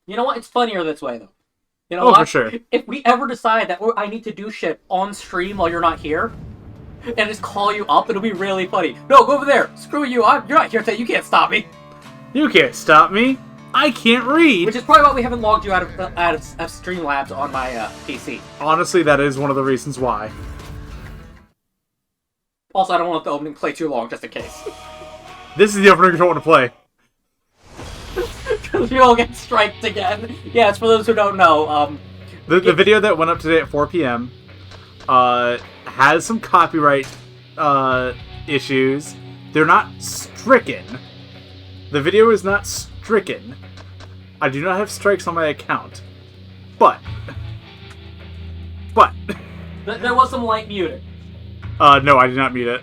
You know what? It's funnier this way, though. You know Oh, for what? sure. If we ever decide that I need to do shit on stream while you're not here, and just call you up, it'll be really funny. No, go over there. Screw you. You're not here today. You can't stop me. You can't stop me. I can't read. Which is probably why we haven't logged you out of Streamlabs on my PC. Honestly, that is one of the reasons why. Also, I don't want the opening play too long, just in case. This is the opening you don't want to play. Because we all get striked again. Yeah, it's for those who don't know. The video that went up today at 4 p.m. Has some copyright issues. They're not stricken. The video is not stricken. I do not have strikes on my account. But. There was some light muting. No, I did not mute it.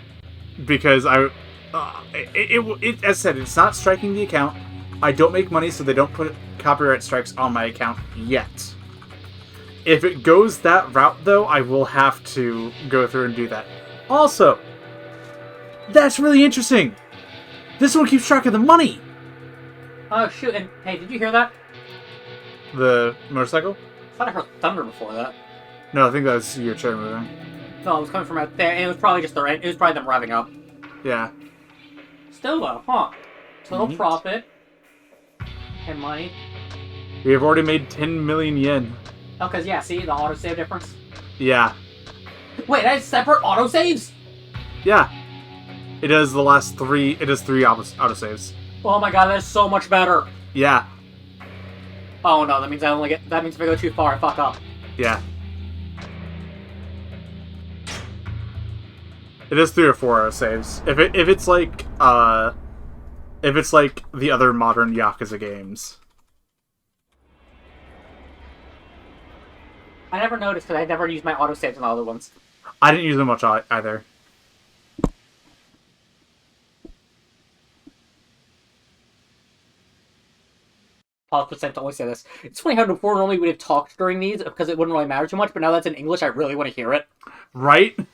Because as I said, it's not striking the account. I don't make money, so they don't put copyright strikes on my account yet. If it goes that route, though, I will have to go through and do that. Also, that's really interesting. This one keeps track of the money. Oh, shoot. And, hey, did you hear that? The motorcycle? I thought I heard thunder before that. No, I think that was your chair moving. No, it was coming from out there, and it was probably just it was probably them revving up. Yeah. Still though, huh? Total Neat. profit. And money. We have already made 10 million yen. Oh, because, yeah, see, the autosave difference? Yeah. Wait, that is separate autosaves? Yeah. It does the last three, it does 3 autosaves. Oh my god, that is so much better. Yeah. Oh no, that means that means if I go too far, I fuck up. Yeah. It is 3 or 4 autosaves. If it's like the other modern Yakuza games. I never noticed because I never used my autosaves on the other ones. I didn't use them much either. Pause % to only say this. It's funny how before normally we'd have talked during these because it wouldn't really matter too much, but now that's in English, I really want to hear it. Right? And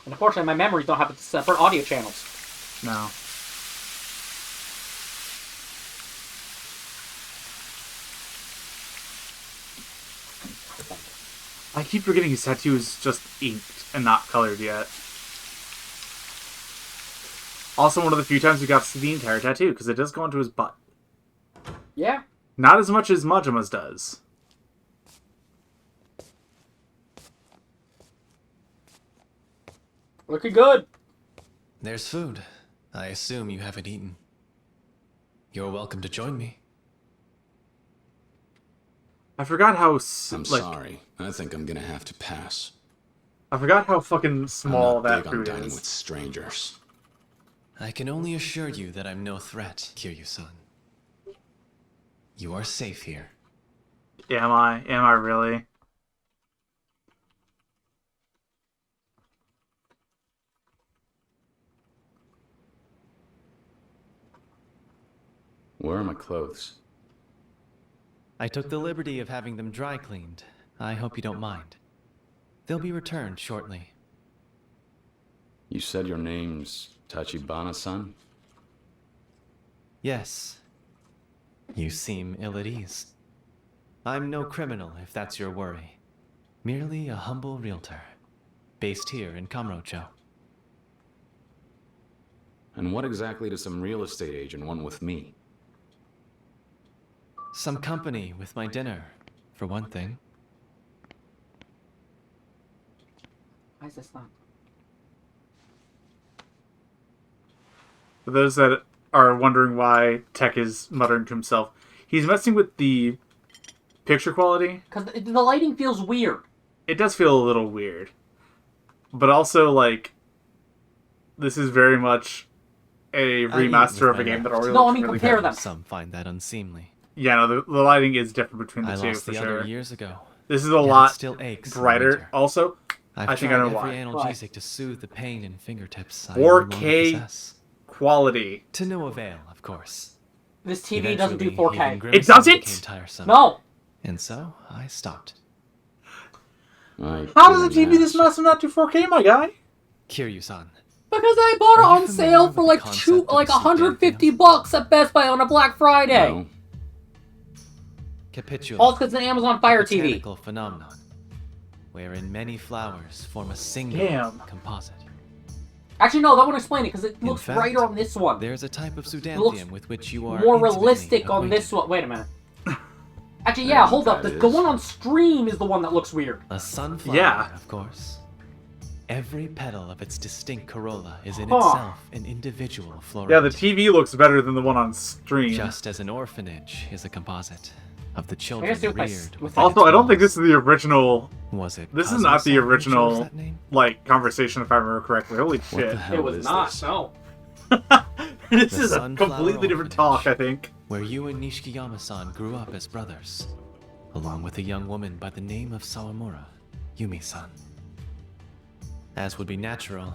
unfortunately, my memories don't have separate audio channels. No. I keep forgetting his tattoo is just inked and not colored yet. Also, one of the few times we got to see the entire tattoo, because it does go onto his butt. Yeah. Not as much as Majima's does. Looking good. There's food. I assume you haven't eaten. You're welcome to join me. I forgot how... I'm sorry. I think I'm gonna have to pass. I forgot how fucking small I'm not that big on food dining is. with strangers. I can only assure you that I'm no threat, Kiryu-san. You are safe here. Am I? Am I really? Where are my clothes? I took the liberty of having them dry cleaned. I hope you don't mind. They'll be returned shortly. You said your name's Tachibana-san? Yes. You seem ill at ease. I'm no criminal, if that's your worry. Merely a humble realtor, based here in Kamurocho. And what exactly does some real estate agent want with me? Some company with my dinner, for one thing. Why is this not? For those that are wondering why Tech is muttering to himself, he's messing with the picture quality. Because the lighting feels weird. It does feel a little weird. But also, like, this is very much a remaster of a game that already No, I looks mean, really compare good. them. Some find that unseemly. Yeah, no, the lighting is different between the I two, lost for the sure. other years ago. This is a Yet it lot still aches in brighter. winter. Also, I've I think I tried know why. every analgesic to soothe the pain in fingertips I 4K no longer possess. quality. To no avail, of course. This TV doesn't do Eventually, 4K. even grimacing It doesn't? became tiresome. No! And so, I stopped. How does a TV this mask? massive not do 4K, my guy? Kiryu-san, Because I bought it Are you on familiar sale with for the like concept of a $150 at Best Buy on a Black Friday. No. Capitula. All because it's an Amazon Fire a TV. botanical phenomenon, wherein many flowers form a single Damn. composite. Actually, no, that won't explain it because it In looks fact, brighter on this one. There's a type of looks pseudanthium with which you are more intimately realistic on this acquainted. one. Wait a minute. Actually, yeah, hold up. that The is. one on stream is the one that looks weird. A sunflower, Yeah. of course. Every petal of its distinct corolla is in Huh. itself an individual floret. Yeah, the TV looks better than the one on stream. Just as an orphanage is a composite of the I children guess with my- reared. with within Also, its I don't think walls. this is the original. Was it? This is not the Cosmosan who chose original, that name? like, conversation, if I remember correctly. Holy What shit. the hell It was is not. this? No. This The is a Sunflower completely different Orphanage. talk, I think. Where you and Nishikiyama-san grew up as brothers, along with a young woman by the name of Sawamura, Yumi-san. As would be natural,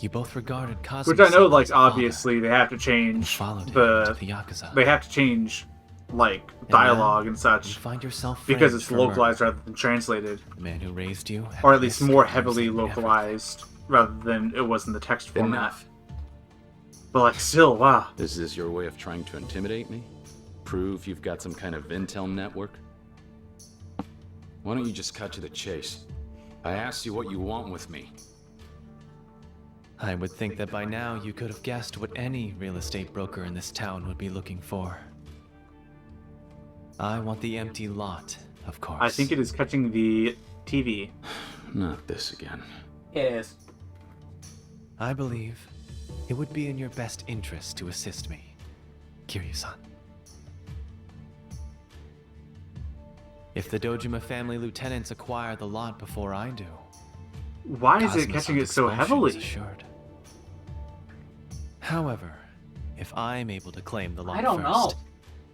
you both regarded Cosmo. Which I know, like, obviously they have to and change followed him the. to the Yakuza. They have to change, like, now, dialogue and You such find yourself because framed it's for murder. localized rather than translated, The man who raised you, had or at least risked more losing heavily everything. localized rather than it was in the text format. Enough. But like, still, wow. Is this your way of trying to intimidate me? Prove you've got some kind of intel network? Why don't you just cut to the chase? I asked you what you want with me. I would think that by now you could have guessed what any real estate broker in this town would be looking for. I want the empty lot, of course. I think it is catching the TV. Not this again. It is. I believe it would be in your best interest to assist me, Kiryu-san. If the Dojima family lieutenants acquire the lot before I do, Why is it Cosmo's catching it so expulsion is heavily? assured. However, if I'm able to claim the lot I don't know. first,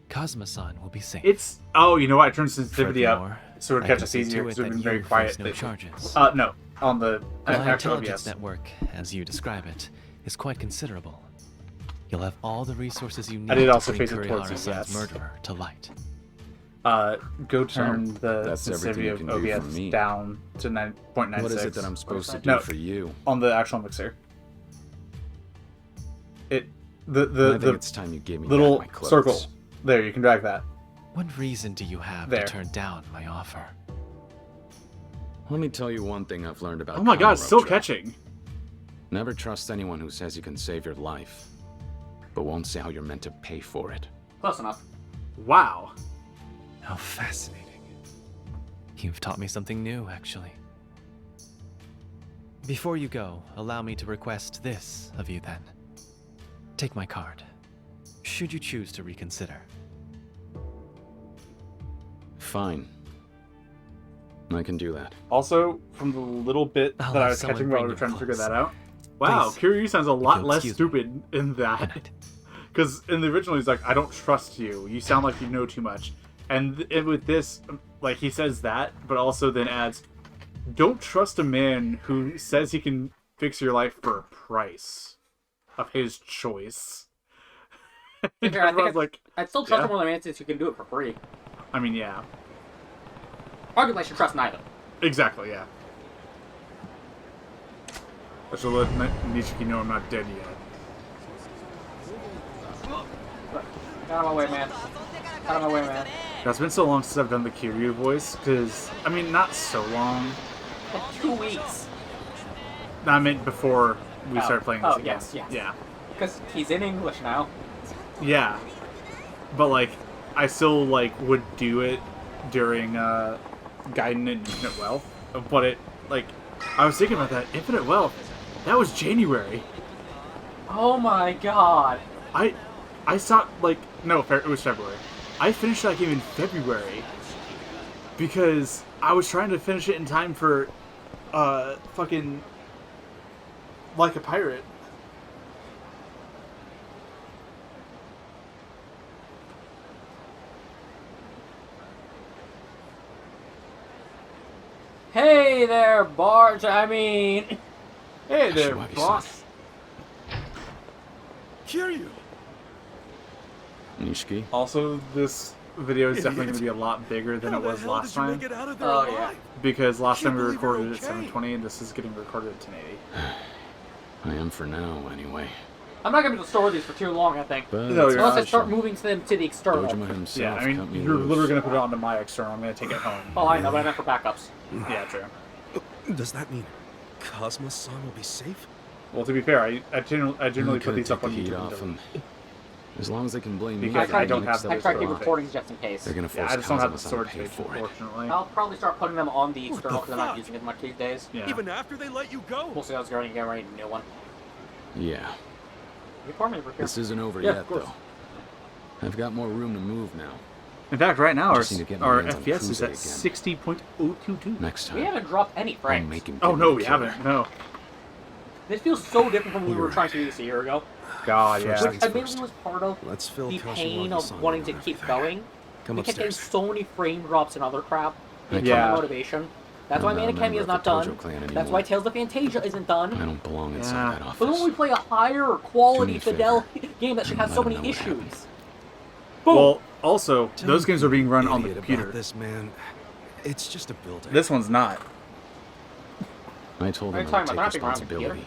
Cosmo-san will be safe. It's you know what? I turned sensitivity up Furthermore, so it I catch can us see easier to because it we've been that very you quiet. face no charges. No, on the My actual intelligence OBS. network, as you describe it, is quite considerable. You'll have all the resources you need I did to also bring face it towards you, Kurihara-san's yes. murderer to light. Go turn the that's sensitivity everything of you can do OBS for me. down to 9.96. What is it that I'm supposed to do No. for you? On the actual mixer? I The think it's time you gave me little back my clothes. circle. There, you can drag that. What reason do you have There. to turn down my offer? Let me tell you one thing I've learned about Oh my god, it's still Kamurocho. catching. Never trust anyone who says you can save your life, but won't say how you're meant to pay for it. Close enough. Wow. How fascinating. You've taught me something new, actually. Before you go, allow me to request this of you then. Take my card, should you choose to reconsider. Fine. I can do that. Also, from the little bit I'll that I have was someone catching while we bring were you trying to figure clothes. that out. Wow, Please, Kiryu sounds a lot you'll less excuse me. stupid in Good that. night. Because in the original, he's like, I don't trust you. You sound like you know too much. And with this, like, he says that, but also then adds, don't trust a man who says he can fix your life for a price of his choice. And Fair, I think everyone's like, I'd still trust yeah. him more than man since you can do it for free. I mean, yeah. Arguably, I should trust neither. Exactly, yeah. I should let Nishiki know I'm not dead yet. Get out of my way, man. Out of my way, man. It's been so long since I've done the Kiryu voice, because, I mean, not so long. Like 2 weeks. I meant before we Oh. started playing this Oh, again. yes, yes. Yeah. Because he's in English now. Yeah. But, like, I still, like, would do it during, Gaiden and Infinite Wealth. But it, like, I was thinking about that. Infinite Wealth, that was January. Oh my god. I stopped, like, no, it was February. I finished that game in February because I was trying to finish it in time for, fucking, Like a Pirate. Hey there, Barge. I mean... Hey there, Kashiwagi-san. boss. Kiryu! Nishiki? Also, this video is definitely Idiot. going to be a lot bigger than How it the was hell last did you time. make it out of there Oh, yeah. alive? Because last Can't time we believe you're recorded at okay. 720 and this is getting recorded at 1080. I am for now, anyway. I'm not going to store these for too long, I think. But No, you're Unless I not. start moving them to the external. Dojima himself Yeah, I cut mean, me you're loose. literally going to put it onto my external. I'm going to take it home. Oh, I know, but I meant for backups. Yeah, true. Does that mean Cosmos-san will be safe? Well, to be fair, I generally put Could've these up take on the heat YouTube. off them. As long as they can blame me Because for I the don't mix have- that I was tried to keep wrong. recordings just in case. They're gonna Yeah, force I just don't have the Kazuma-san storage to pay space, for it. unfortunately. I'll probably start putting them on the external the because I'm not fuck? using it much these days. Yeah. Even after they let you go? We'll see how it's going and get ready to new one. Yeah. You pour me over here. This isn't over Yeah, yet, of course. though. I've got more room to move now. In fact, right now, Just need to get my our hands on FPS is Cruze at again. 60.022. Next We time, haven't dropped any I'll frames. make him Oh, give no, me we the killer. haven't. No. This feels so different from when we You're were trying to right. do this a year ago. God, First yeah. things Which first. maybe was part of Let's fill the Kashiwagi-san pain of in wanting on to keep everything. going. Come We kept getting upstairs. so many frame drops and other crap. It Yeah. yeah. Motivation. That's why I'm not a Man Academy member is of not the Tojo done. clan That's anymore. why Tales of Fantasia isn't I done. don't belong Yeah. inside that But when office. we play a higher quality Do me a favor. fidelity game that should have Let so him many know what issues. happened. Boom! Well, also, Don't those games are being run be on the idiot about computer. This man, it's just a building. This one's not. I told What are him you talking I'd take about? They're not being run on the responsibility.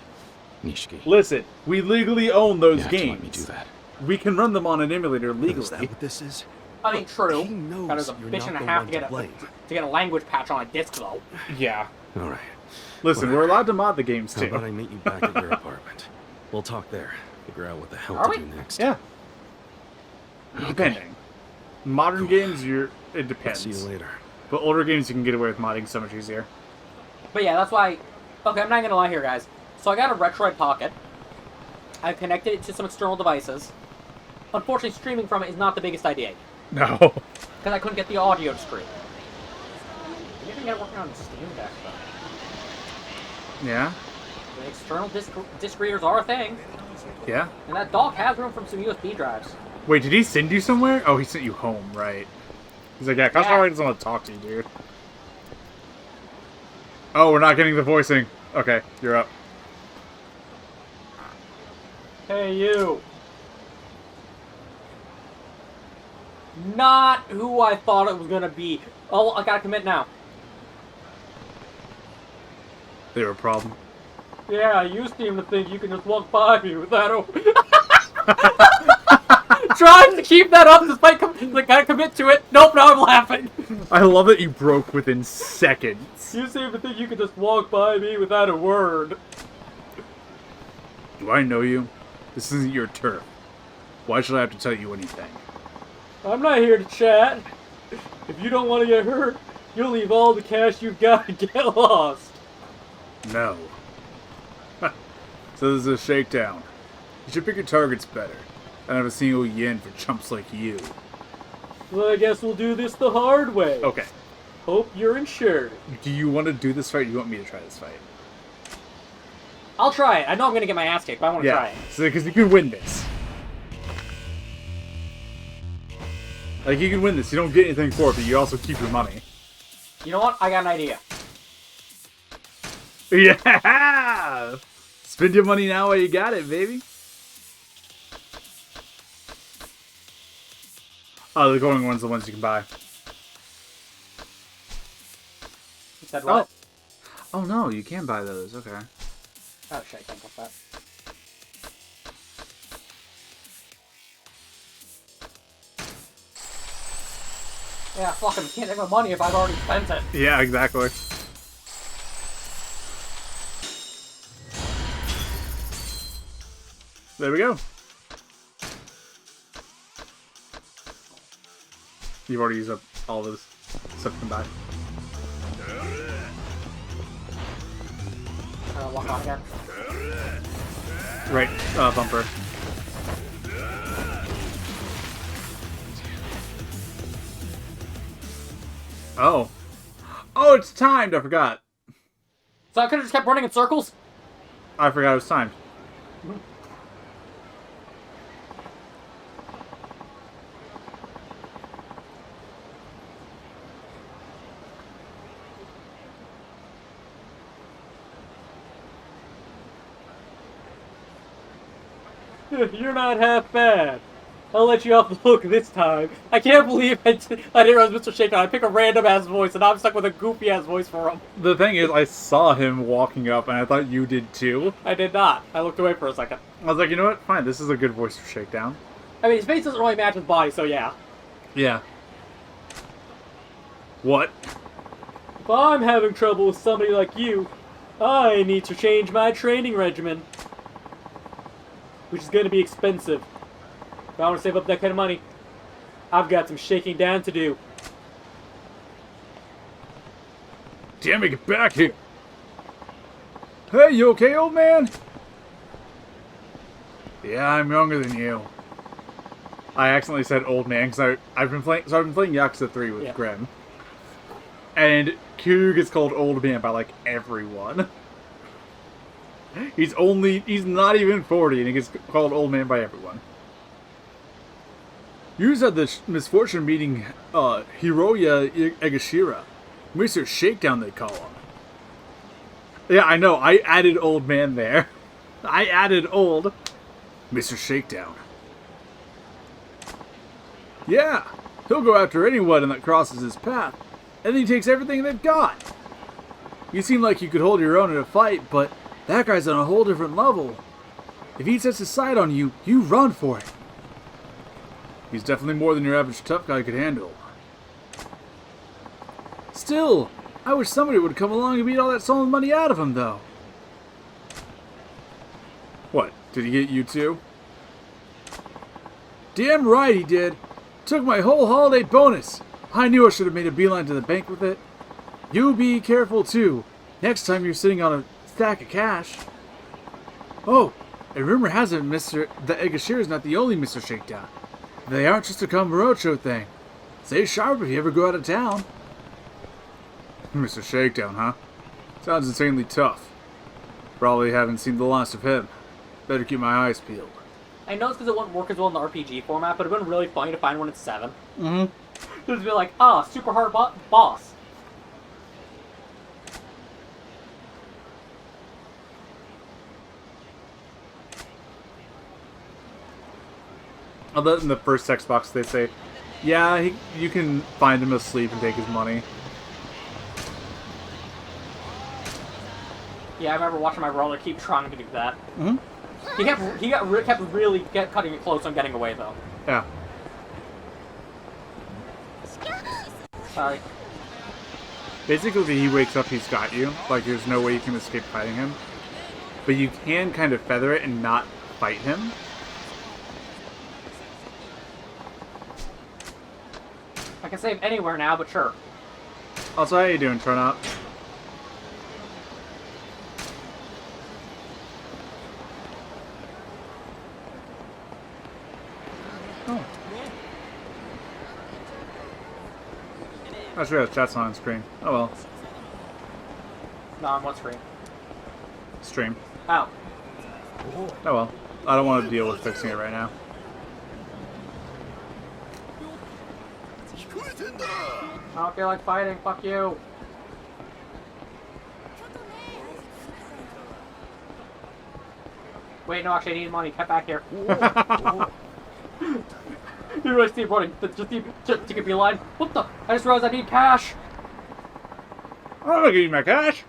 Nishiki. Listen, we legally own those You have to let me games. do that. We can run them on an emulator Is that legally. what this is? I mean, true. He knows That is a you're bitch not and a the half one to get to a blame. to get a language patch on a disc though. Yeah. All right. Listen, we're allowed to mod the games How about I too. meet you back at your apartment? We'll talk there. Figure out what the hell Are to we? do next. Yeah. Depending. Modern games, it I'll depends. see you later. But older games, you can get away with modding so much easier. But yeah, that's why. Okay, I'm not gonna lie here, guys. So I got a Retroid Pocket. I've connected it to some external devices. Unfortunately, streaming from it is not the biggest idea No. because I couldn't get the audio to stream. You didn't get it working on the Steam Deck though. Yeah? The external disc readers are a thing, Yeah? and that dock has room for some USB drives. Wait, did he send you somewhere? Oh, he sent you home, right. He's like, yeah, Kashiwagi doesn't want to talk to you, dude. Oh, we're not getting the voicing. Okay, you're up. Hey, you. Not who I thought it was gonna be. Oh, I gotta commit now. They were a problem. Yeah, you seem to think you can just walk by me without a... Trying to keep that up despite gotta commit to it. Nope, now I'm laughing. I love that you broke within seconds. You seem to think you can just walk by me without a word. Do I know you? This isn't your turf. Why should I have to tell you anything? I'm not here to chat. If you don't want to get hurt, you'll leave all the cash you've got and get lost. No. So this is a shakedown. You should pick your targets better. I don't have a single yen for chumps like you. Well, I guess we'll do this the hard way. Okay. Hope you're insured. Do you want to do this fight or do you want me to try this fight? I'll try it. I know I'm gonna get my ass kicked, but I want to try it. So, because you can win this. Like, you can win this. You don't get anything for it, but you also keep your money. You know what? I got an idea. Yeah! Spend your money now while you got it, baby. Oh, the going ones are the ones you can buy. You said what? Oh, no, you can buy those. Okay. Oh shit, I can't put that. Yeah, fuck him. Can't take my money if I've already spent it. Yeah, exactly. There we go. You've already used up all those stuff you can buy. Walk on again. Right, bumper. Oh. Oh, it's timed! I forgot. So I could have just kept running in circles? I forgot it was timed. You're not half bad. I'll let you off the hook this time. I can't believe I didn't realize Mr. Shakedown. I pick a random-ass voice, and now I'm stuck with a goofy-ass voice for him. The thing is, I saw him walking up, and I thought you did too. I did not. I looked away for a second. I was like, you know what? Fine, this is a good voice for Shakedown. I mean, his face doesn't really match his body, so yeah. Yeah. What? If I'm having trouble with somebody like you, I need to change my training regimen. Which is going to be expensive. If I want to save up that kind of money, I've got some shaking down to do. Damn it, get back here! Hey, you okay, old man? Yeah, I'm younger than you. I accidentally said old man because I've been playing Yakuza 3 with Graham. And Kiryu gets called old man by like everyone. He's not even 40 and he gets called old man by everyone. You had the misfortune of meeting Hiroya Egashira. Mr. Shakedown, they call him. Yeah, I know. I added old man there. I added old. Mr. Shakedown. Yeah, he'll go after anyone that crosses his path, and then he takes everything they've got. You seem like you could hold your own in a fight, but that guy's on a whole different level. If he sets his sight on you, you run for it. He's definitely more than your average tough guy could handle. Still, I wish somebody would come along and beat all that stolen money out of him, though. What, did he get you too? Damn right he did. Took my whole holiday bonus. I knew I should have made a beeline to the bank with it. You be careful too. Next time you're sitting on a stack of cash. Oh, and rumor has it the Egashira is not the only Mr. Shakedown. They aren't just a Kamurocho thing. Stay sharp if you ever go out of town. Mr. Shakedown, huh? Sounds insanely tough. Probably haven't seen the last of him. Better keep my eyes peeled. I know it's because it wouldn't work as well in the RPG format, but it would have been really funny to find one at 7. Mm-hmm. Just be like, super hard boss. I bet in the first text box they say, yeah, you can find him asleep and take his money. Yeah, I remember watching my brother keep trying to do that. Mm-hmm. He kept really cutting it close on getting away, though. Yeah. Sorry. Basically, if he wakes up, he's got you. Like, there's no way you can escape fighting him. But you can kind of feather it and not fight him. I can save anywhere now, but sure. Also, how you doing, Tronop? Oh. I sure chat's not on screen. Oh well. No, on what screen? Stream. Ow. Oh well. I don't want to deal with fixing it right now. I don't feel like fighting, fuck you. Wait, no, actually I need money, get back here. You really Steve running, just to get me a line. What the? I just realized I need cash. I'm gonna give you my cash.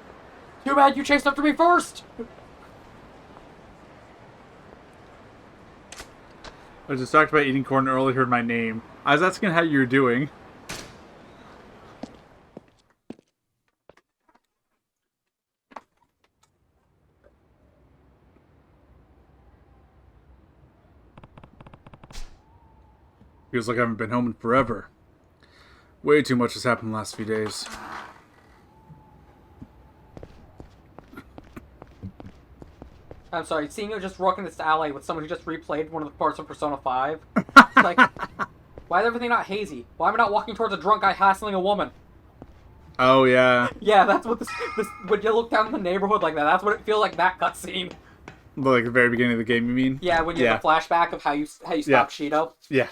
Too bad you chased after me first. I was distracted by eating corn and earlier heard my name. I was asking how you're doing. Feels like I haven't been home in forever. Way too much has happened the last few days. I'm sorry, seeing you just walking this alley with someone who just replayed one of the parts of Persona 5. Like, why is everything not hazy? Why am I not walking towards a drunk guy hassling a woman? Oh, yeah. Yeah, that's what this when you look down in the neighborhood like that, that's what it feels like, that cutscene. Like the very beginning of the game, you mean? Yeah, when you have the flashback of how you stop Shido. Yeah.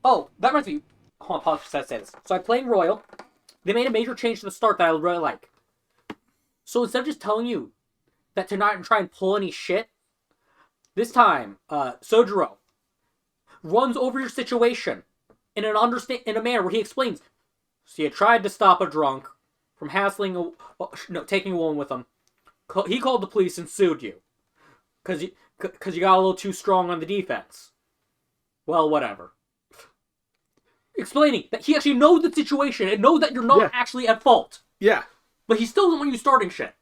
Oh, that reminds me. Hold on, pause for a second. So I'm playing Royal. They made a major change to the start that I really like. So instead of just telling you that to not try and pull any shit, this time, Sojiro, runs over your situation in a manner where he explains. So you tried to stop a drunk from hassling taking a woman with him. He called the police and sued you because you got a little too strong on the defense. Well, whatever. Explaining that he actually knows the situation and knows that you're not actually at fault. Yeah. But he still doesn't want you starting shit.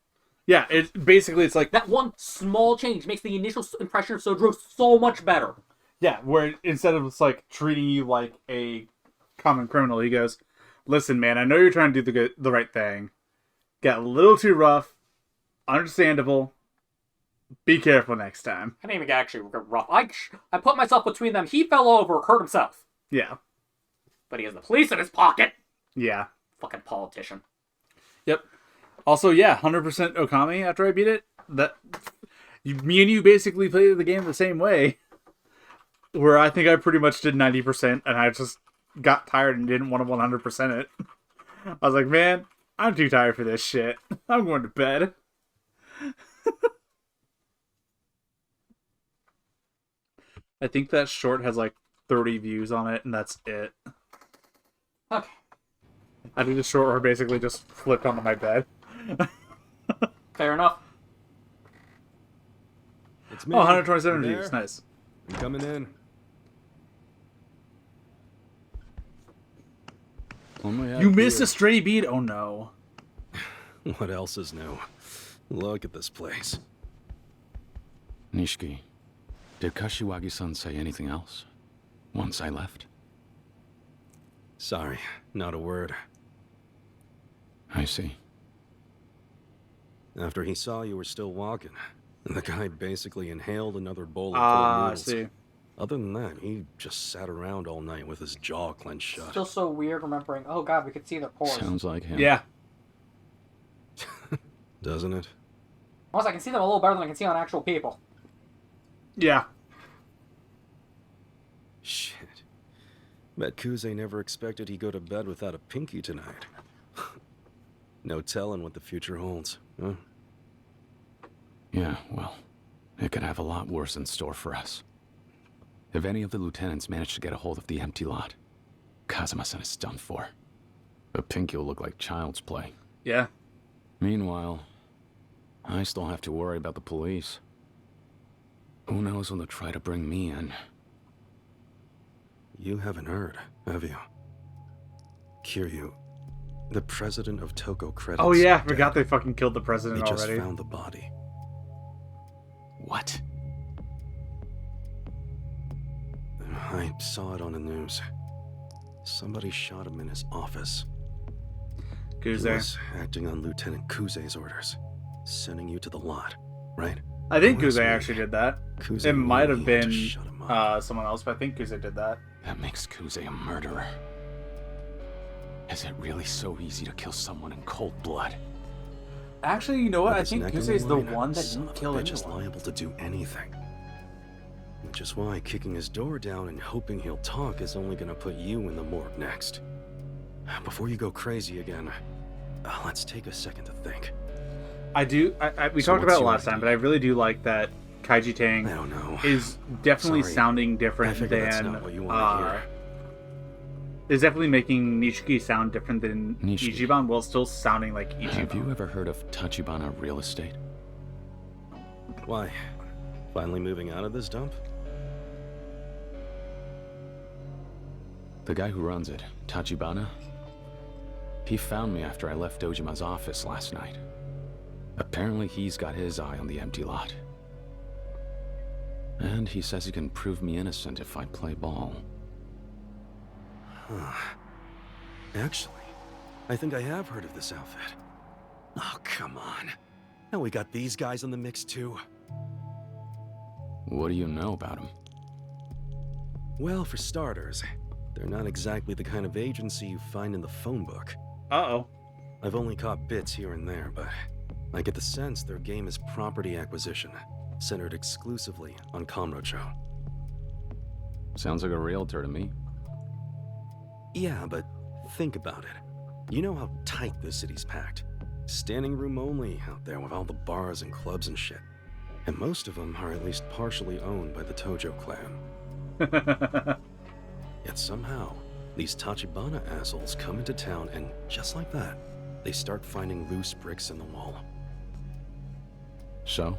Yeah, it's like... That one small change makes the initial impression of Sojiro so much better. Yeah, where instead of just like treating you like a common criminal, he goes, "Listen, man, I know you're trying to do the right thing. Got a little too rough. Understandable. Be careful next time." I didn't even get actually rough. I put myself between them. He fell over, hurt himself. Yeah. But he has the police in his pocket. Yeah. Fucking politician. Yep. Also, yeah, 100% Okami after I beat it. Me and you basically played the game the same way. Where I think I pretty much did 90% and I just got tired and didn't want to 100% it. I was like, man, I'm too tired for this shit. I'm going to bed. I think that short has like 30 views on it and that's it. Okay. I did a short where I basically just flipped onto my bed. Fair enough. It's me. 127 You views. there? Nice. I'm coming in. You missed a stray bead? Oh no. What else is new? Look at this place. Nishiki, did Kashiwagi-san say anything else once I left? Sorry, not a word. I see. After he saw you were still walking, the guy basically inhaled another bowl of cold I noodles. see. Other than that, he just sat around all night with his jaw clenched shut. Still so weird remembering, oh god, we could see their pores. Sounds like him. Yeah. Doesn't it? Plus, I can see them a little better than I can see on actual people. Yeah. Shit. Bet Kuze never expected he'd go to bed without a pinky tonight. No telling what the future holds, huh? Yeah, well, it could have a lot worse in store for us. If any of the lieutenants manage to get a hold of the empty lot, Kazuma-san is done for. A pinky will look like child's play. Yeah. Meanwhile, I still have to worry about the police. Who knows when they'll try to bring me in? You haven't heard, have you? Kiryu, the president of Toko Credits. Oh yeah, I dead. forgot they fucking killed the president They just already. found the body. What? I saw it on the news. Somebody shot him in his office. He Kuze. was acting on Lieutenant Kuze's orders, sending you to the lot, right? I think Unless Kuze maybe actually did that. Kuze It might have really had to been shut him up. someone else, but I think Kuze did that. That makes Kuze a murderer. Is it really so easy to kill someone in cold blood? Actually, you know what? With I his think neck on Kuze is the line, one that son didn't of a kill bitch is anyone. liable to do anything. Which is why kicking his door down and hoping he'll talk is only gonna put you in the morgue next. Before you go crazy again, let's take a second to think. I do. We So talked what's about it your last time, idea? but I really do like that Kaiji I Tang don't know. is definitely Sorry. sounding I different figure that's than. not what you want to hear. Is definitely making Nishiki sound different than Nishiki. Ichiban, while still sounding like Ichiban. Have you ever heard of Tachibana Real Estate? Why? Finally moving out of this dump? The guy who runs it, Tachibana, he found me after I left Dojima's office last night. Apparently he's got his eye on the empty lot. And he says he can prove me innocent if I play ball. Actually, I think I have heard of this outfit. Oh, come on. Now we got these guys in the mix too. What do you know about him? Well, for starters, they're not exactly the kind of agency you find in the phone book. Uh-oh. I've only caught bits here and there, but I get the sense their game is property acquisition, centered exclusively on Kamurocho. Sounds like a realtor to me. Yeah, but think about it. You know how tight this city's packed. Standing room only out there with all the bars and clubs and shit. And most of them are at least partially owned by the Tojo clan. Yet somehow, these Tachibana assholes come into town and, just like that, they start finding loose bricks in the wall. So,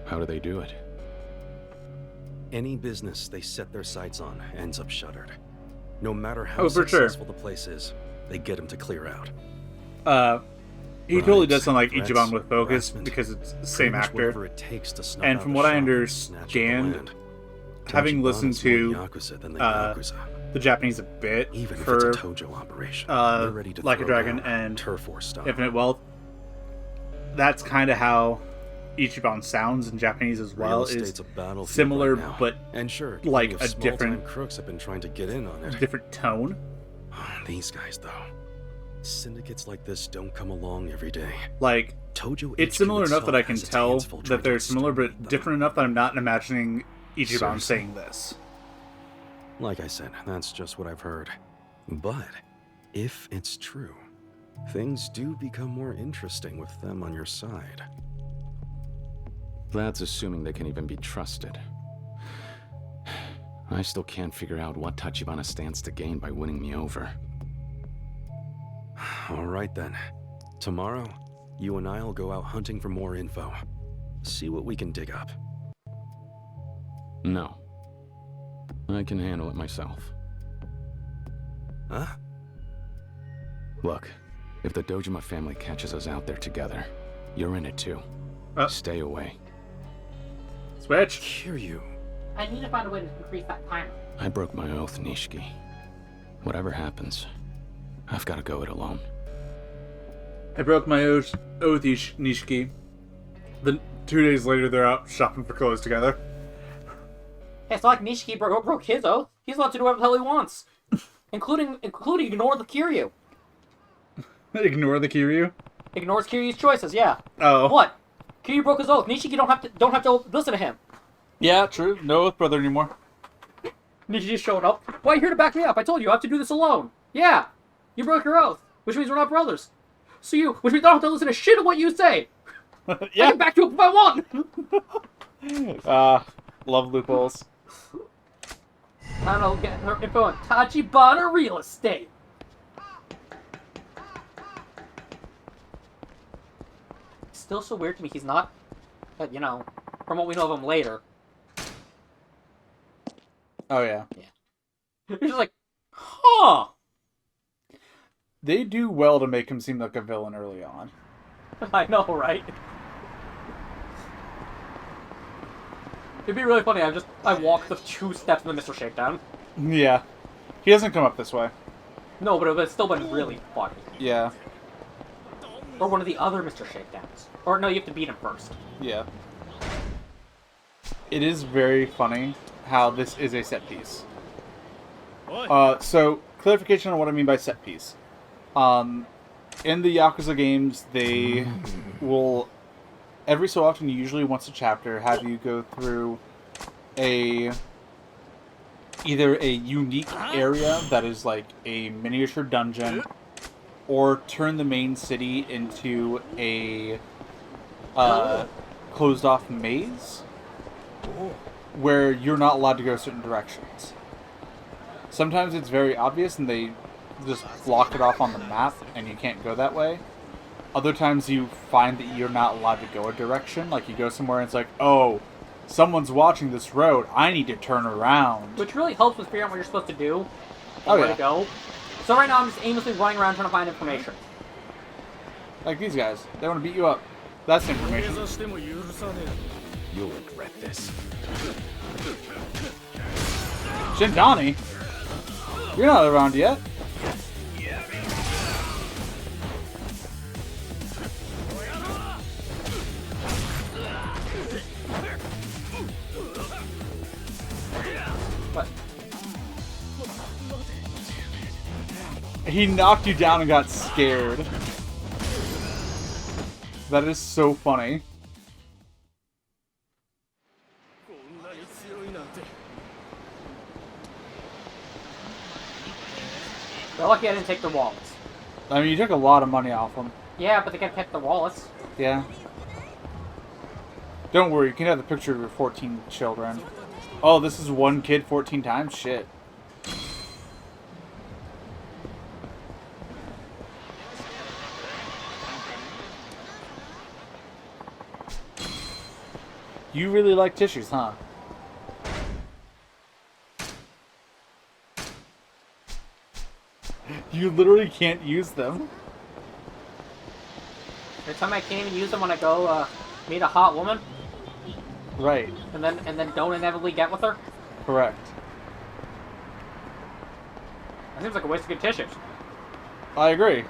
how do they do it? Any business they set their sights on ends up shuttered. No matter how Oh, for sure. successful the place is, they get them to clear out. He totally Bribes, does sound like threats, Ichiban with focus harassment, because it's the pretty same much actor. whatever it takes to snuff And out from a what I shop and snatch up the understand, land. having listened Tachibana's more to Yakuza than the Yakuza. the Japanese a bit Even if for it's a Tojo operation, they're ready to Like a throw Dragon down, and turf war style. Infinite Wealth, that's kind of how Ichiban sounds in Japanese as well. Real Is estate's a battlefield similar, right now. but and sure, like plenty of a different- small-time crooks have been trying to get in on it. different tone. These guys, though, syndicates like this don't come along every day. Like, Tojo it's HQ similar enough that I itself can has its tell hands full trying that to they're similar, but exterminate them. different enough that I'm not imagining Ichiban Seriously. saying this. Like I said, that's just what I've heard. But if it's true, things do become more interesting with them on your side. That's assuming they can even be trusted. I still can't figure out what Tachibana stands to gain by winning me over. All right then. Tomorrow, you and I'll go out hunting for more info. See what we can dig up. No. I can handle it myself. Huh? Look, if the Dojima family catches us out there together, you're in it too. Stay away. Switch. Kiryu. I need to find a way to increase that timer. I broke my oath, Nishiki. Whatever happens, I've got to go it alone. I broke my oath, Nishiki. Then 2 days later, they're out shopping for clothes together. Hey, it's not like Nishiki broke his oath. He's allowed to do whatever the hell he wants. including ignore the Kiryu. Ignore the Kiryu? Ignores Kiryu's choices, yeah. Oh. What? Kiryu broke his oath. Nishiki don't have to listen to him. Yeah, true. No oath brother anymore. Nishiki showed up. Why are you here to back me up? I told you I have to do this alone. Yeah. You broke your oath, which means we're not brothers. Which means I don't have to listen to shit of what you say. I can back you up if I want. Love loopholes. I don't know, get her info on Tachibana real estate. Still so weird to me he's not, but you know, from what we know of him later. Oh, yeah. He's just like, huh. They do well to make him seem like a villain early on. I know, right? It'd be really funny, I walked the 2 steps in the Mr. Shakedown. Yeah. He doesn't come up this way. No, but it would have still been really funny. Yeah. Or one of the other Mr. Shakedowns. Or no, you have to beat him first. Yeah. It is very funny how this is a set piece. So, clarification on what I mean by set piece. In the Yakuza games, they will, every so often, usually once a chapter, have you go through either a unique area that is like a miniature dungeon, or turn the main city into a closed-off maze where you're not allowed to go certain directions. Sometimes it's very obvious and they just block it off on the map and you can't go that way. Other times you find that you're not allowed to go a direction. Like you go somewhere and it's like, oh, someone's watching this road. I need to turn around. Which really helps with figuring out what you're supposed to do. And Oh, where yeah. to go. So right now I'm just aimlessly running around trying to find information. Like these guys. They want to beat you up. That's information. You'll regret this. Shindani? You're not around yet. But He knocked you down and got scared. That is so funny. they're lucky I didn't take their wallets. I mean, you took a lot of money off them. Yeah, but they could have kept their wallets. Yeah. Don't worry, you can have the picture of your 14 children. Oh, this is one kid 14 times? Shit. You really like tissues, huh? You literally can't use them. Every time I can't even use them when I go meet a hot woman, Right. and then don't inevitably get with her. Correct. That seems like a waste of good tissues. I agree.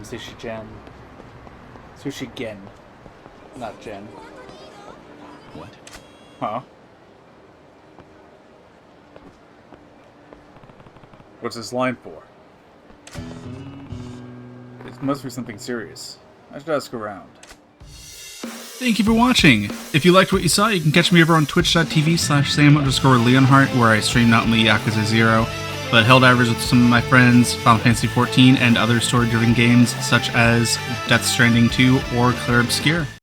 Sushi Gen. Sushi Gen. Not Gen. What? Huh? What's this line for? It must be something serious. I should ask around. Thank you for watching. If you liked what you saw, you can catch me over on twitch.tv/Sam_Leonhart, where I stream not only Yakuza 0, but Helldivers with some of my friends, Final Fantasy XIV, and other story-driven games such as Death Stranding 2 or Clear Obscure.